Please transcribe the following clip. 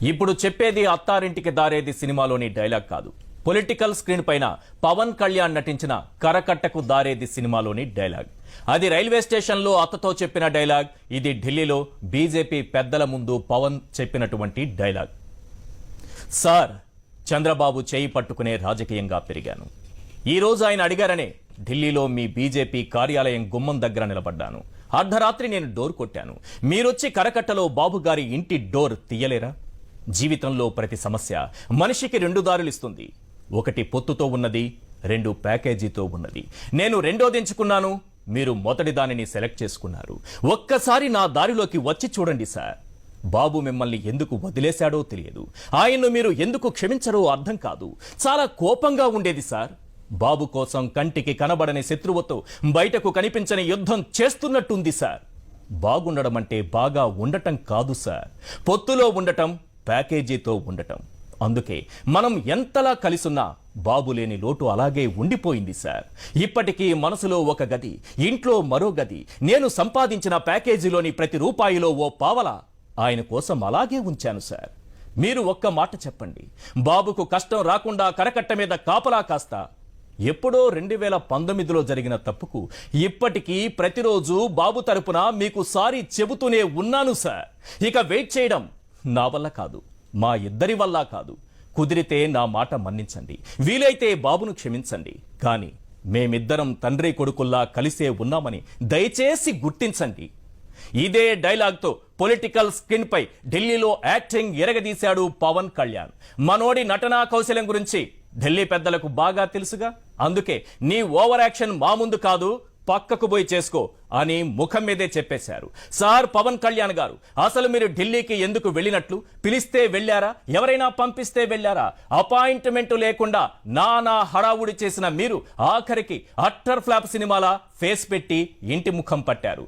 ఇప్పుడు చెప్పేది అత్తారింటికి దారేది సినిమాలోని డైలాగ్ కాదు. పొలిటికల్ స్క్రీన్ పైన పవన్ కళ్యాణ్ నటించిన కరకట్టకు దారేది సినిమాలోని డైలాగ్. అది రైల్వే స్టేషన్లో అత్తతో చెప్పిన డైలాగ్. ఇది ఢిల్లీలో బీజేపీ పెద్దల ముందు పవన్ చెప్పినటువంటి డైలాగ్. సార్, చంద్రబాబు చేయి పట్టుకునే రాజకీయంగా పెరిగాను. ఈ రోజు ఆయన అడిగారనే ఢిల్లీలో మీ బీజేపీ కార్యాలయం గుమ్మం దగ్గర నిలబడ్డాను. అర్ధరాత్రి నేను డోర్ కొట్టాను. మీరొచ్చి కరకట్టలో బాబు గారి ఇంటి డోర్ తీయలేరా? జీవితంలో ప్రతి సమస్య మనిషికి రెండు దారులు ఇస్తుంది. ఒకటి పొత్తుతో ఉన్నది, రెండు ప్యాకేజీతో ఉన్నది. నేను రెండోది ఎంచుకున్నాను, మీరు మొదటి దానిని సెలెక్ట్ చేసుకున్నారు. ఒక్కసారి నా దారిలోకి వచ్చి చూడండి సార్. బాబు మిమ్మల్ని ఎందుకు వదిలేశాడో తెలియదు. ఆయన్ను మీరు ఎందుకు క్షమించరో అర్థం కాదు. చాలా కోపంగా ఉండేది సార్. బాబు కోసం కంటికి కనబడని శత్రువుతో బయటకు కనిపించని యుద్ధం చేస్తున్నట్టుంది సార్. బాగుండడం అంటే బాగా ఉండటం కాదు సార్, పొత్తులో ఉండటం, ప్యాకేజీతో ఉండటం. అందుకే మనం ఎంతలా కలిసున్నా బాబు లేని లోటు అలాగే ఉండిపోయింది సార్. ఇప్పటికీ మనసులో ఒక గది, ఇంట్లో మరో గది. నేను సంపాదించిన ప్యాకేజీలోని ప్రతి రూపాయిలో ఓ పావలా ఆయన కోసం అలాగే ఉంచాను సార్. మీరు ఒక్క మాట చెప్పండి, బాబుకు కష్టం రాకుండా కరకట్ట మీద కాపలా కాస్తా. ఎప్పుడో 2019లో జరిగిన తప్పుకు ఇప్పటికీ ప్రతిరోజు బాబు తరపున మీకు సారీ చెబుతూనే ఉన్నాను సార్. ఇక వెయిట్ చేయడం నా వల్ల కాదు, మా ఇద్దరి వల్ల కాదు. కుదిరితే నా మాట మన్నించండి, వీలైతే బాబును క్షమించండి. కానీ మేమిద్దరం తండ్రి కొడుకుల్లా కలిసే ఉన్నామని దయచేసి గుర్తించండి. ఇదే డైలాగ్తో పొలిటికల్ స్క్రీన్ పై ఢిల్లీలో యాక్టింగ్ ఎరగదీశాడు పవన్ కళ్యాణ్. మనోడి నటనా కౌశల్యం గురించి ఢిల్లీ పెద్దలకు బాగా తెలుసుగా. అందుకే నీ ఓవర్ యాక్షన్ మా ముందు కాదు, పక్కకు పోయి చేసుకో అని ముఖం మీదే చెప్పేశారు. సార్ పవన్ కళ్యాణ్ గారు, అసలు మీరు ఢిల్లీకి ఎందుకు వెళ్ళినట్లు? పిలిస్తే వెళ్ళారా? ఎవరైనా పంపిస్తే వెళ్ళారా? అపాయింట్మెంట్ లేకుండా నానా హడావుడి చేసిన మీరు ఆఖరికి అట్టర్ ఫ్లాప్ సినిమాల ఫేస్ పెట్టి ఇంటి ముఖం పట్టారు.